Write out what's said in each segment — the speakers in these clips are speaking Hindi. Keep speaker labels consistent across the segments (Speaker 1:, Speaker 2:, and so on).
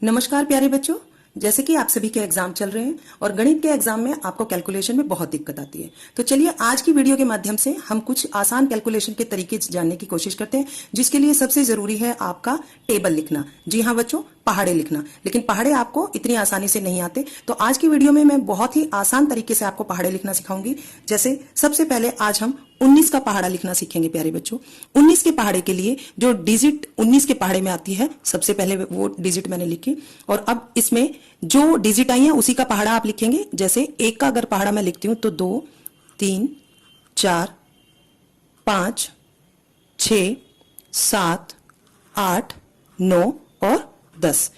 Speaker 1: नमस्कार प्यारे बच्चों, जैसे कि आप सभी के एग्जाम चल रहे हैं और गणित के एग्जाम में आपको कैलकुलेशन में बहुत दिक्कत आती है, तो चलिए आज की वीडियो के माध्यम से हम कुछ आसान कैलकुलेशन के तरीके जानने की कोशिश करते हैं, जिसके लिए सबसे जरूरी है आपका टेबल लिखना। जी हाँ बच्चों, पहाड़े लिखना। लेकिन पहाड़े आपको इतनी आसानी से नहीं आते, तो आज की वीडियो में मैं बहुत ही आसान तरीके से आपको पहाड़े लिखना सिखाऊंगी। जैसे सबसे पहले आज हम 19 का पहाड़ा लिखना सीखेंगे प्यारे बच्चों। 19 के पहाड़े के लिए जो डिजिट 19 के पहाड़े में आती है, सबसे पहले वो डिजिट मैंने लिखी और अब इसमें जो डिजिट आई है उसी का पहाड़ा आप लिखेंगे। जैसे एक का अगर पहाड़ा मैं लिखती हूं तो 2, 3, 4, 5, 6, 7, 8, 9 और 10।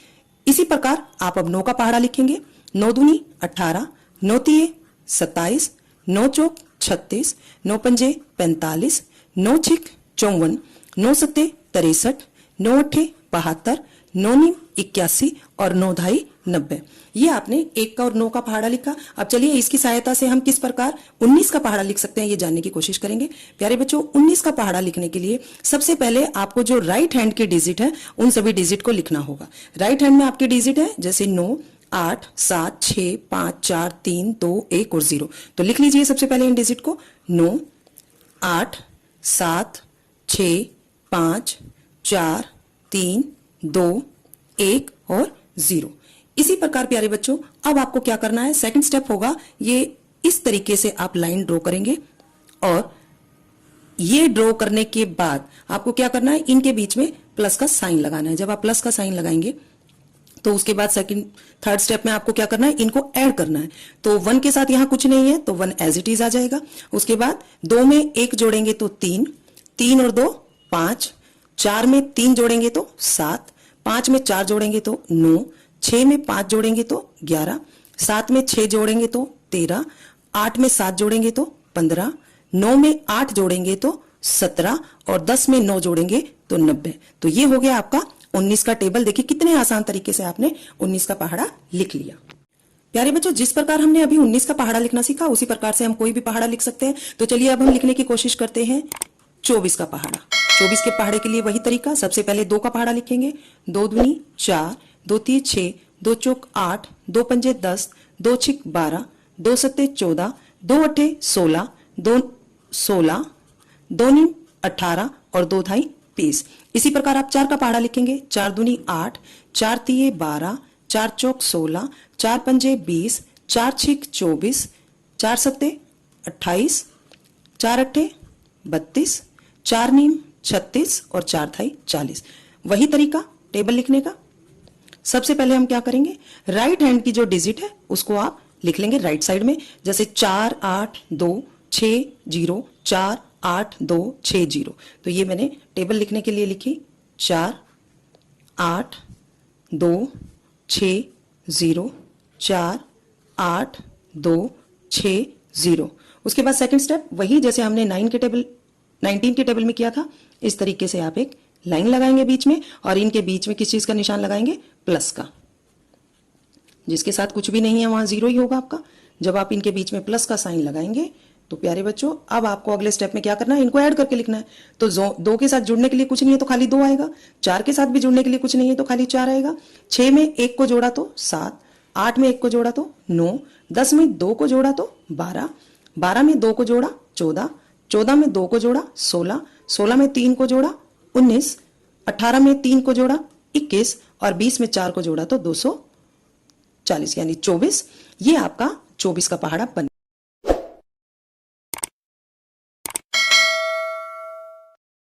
Speaker 1: इसी प्रकार आप अब 9 का पहाड़ा लिखेंगे। 9 दूनी 18, 9 तिये 27, 9 चौक 36, 9 पंजे 45, 9 छिक 54, 9 सत्ते 63, 9 अट्ठे 72, 9 नीम 81 और 9 धाई 90। ये आपने 1 का और 9 का पहाड़ा लिखा। अब चलिए इसकी सहायता से हम किस प्रकार 19 का पहाड़ा लिख सकते हैं ये जानने की कोशिश करेंगे। प्यारे बच्चों, 19 का पहाड़ा लिखने के लिए सबसे पहले आपको जो राइट हैंड के डिजिट है उन सभी डिजिट को लिखना होगा। राइट हैंड में आपके डिजिट है जैसे 9, 8, 7, 6, 5, 4, 3, 2, 1 और 0। तो लिख लीजिए सबसे पहले इन डिजिट को। 9, 8, 7, 6, 5, 4, 3, 2, 1 और 0। इसी प्रकार प्यारे बच्चों, अब आपको क्या करना है, सेकंड स्टेप होगा ये इस तरीके से आप लाइन ड्रॉ करेंगे और ये ड्रॉ करने के बाद आपको क्या करना है, इनके बीच में प्लस का साइन लगाना है। जब आप प्लस का साइन लगाएंगे तो उसके बाद थर्ड स्टेप में आपको क्या करना है, इनको ऐड करना है। तो 1 के साथ यहां कुछ नहीं है तो 1 एज इट इज आ जाएगा। उसके बाद 2 में 1 जोड़ेंगे तो 3, 3 और 2 5, 4 में 3 जोड़ेंगे तो 7, 5 में 4 जोड़ेंगे तो 9, 6 में 5 जोड़ेंगे तो 11, 7 में 6 जोड़ेंगे तो 13, 8 में 7 जोड़ेंगे तो 15, 9 में 8 जोड़ेंगे तो 17 और 10 में 9 जोड़ेंगे तो 90। तो ये हो गया आपका 19 का टेबल। देखिए कितने आसान तरीके से आपने 19 का पहाड़ा लिख लिया। प्यारे बच्चों, जिस प्रकार हमने अभी 19 का पहाड़ा लिखना सीखा उसी प्रकार से हम कोई भी पहाड़ा लिख सकते हैं। तो चलिए अब हम लिखने की कोशिश करते हैं 24 का पहाड़ा। 24 के पहाड़े के लिए वही तरीका, सबसे पहले 2 का पहाड़ा लिखेंगे। 2 दूनी 4, 2 तिये 6, 2 चौक 8, 2 पंजे 10, 2 छिक 12, 2 सत्ते 14, 2 अट्ठे 16, 2 16, 2 नीम 18 और 2 धाई 20। इसी प्रकार आप 4 का पहाड़ा लिखेंगे। 4 दूनी 8, 4 तिये 12, 4 चौक 16, 4 पंजे 20, 4 छिक 24, 4 सत्ते 28, 4 अट्ठे 32, 4 नीम 36 और 4 धाई 40। वही तरीका टेबल लिखने का। सबसे पहले हम क्या करेंगे, राइट हैंड की जो डिजिट है उसको आप लिख लेंगे राइट साइड में। जैसे 4, 8, 2, 6, 0, 4, 8, 2, 6, 0। तो ये मैंने टेबल लिखने के लिए लिखी 4, 8, 2, 6, 0, 4, 8, 2, 6, 0। उसके बाद सेकंड स्टेप वही जैसे हमने 19 के टेबल में किया था, इस तरीके से आप एक लाइन लगाएंगे बीच में और इनके बीच में किस चीज का निशान लगाएंगे, प्लस का। जिसके साथ कुछ भी नहीं है वहां 0 ही होगा आपका। जब आप इनके बीच में प्लस का साइन लगाएंगे तो प्यारे बच्चों अब आपको अगले स्टेप में क्या करना है, इनको ऐड करके लिखना है। तो 2 के साथ जुड़ने के लिए कुछ नहीं है तो खाली 2 आएगा। 4 के साथ भी जुड़ने के लिए कुछ नहीं है तो खाली 4 आएगा। 6 में 1 को जोड़ा तो 7, 8 में 1 को जोड़ा तो 9, 10 में 2 को जोड़ा तो 12, 12 में 2 को जोड़ा 14, 14 में 2 को जोड़ा 16, 16 में 3 को जोड़ा 19, 18 में 3 को जोड़ा 21 और 20 में 4 को जोड़ा तो 240 यानी 24। ये आपका 24 का पहाड़ा बन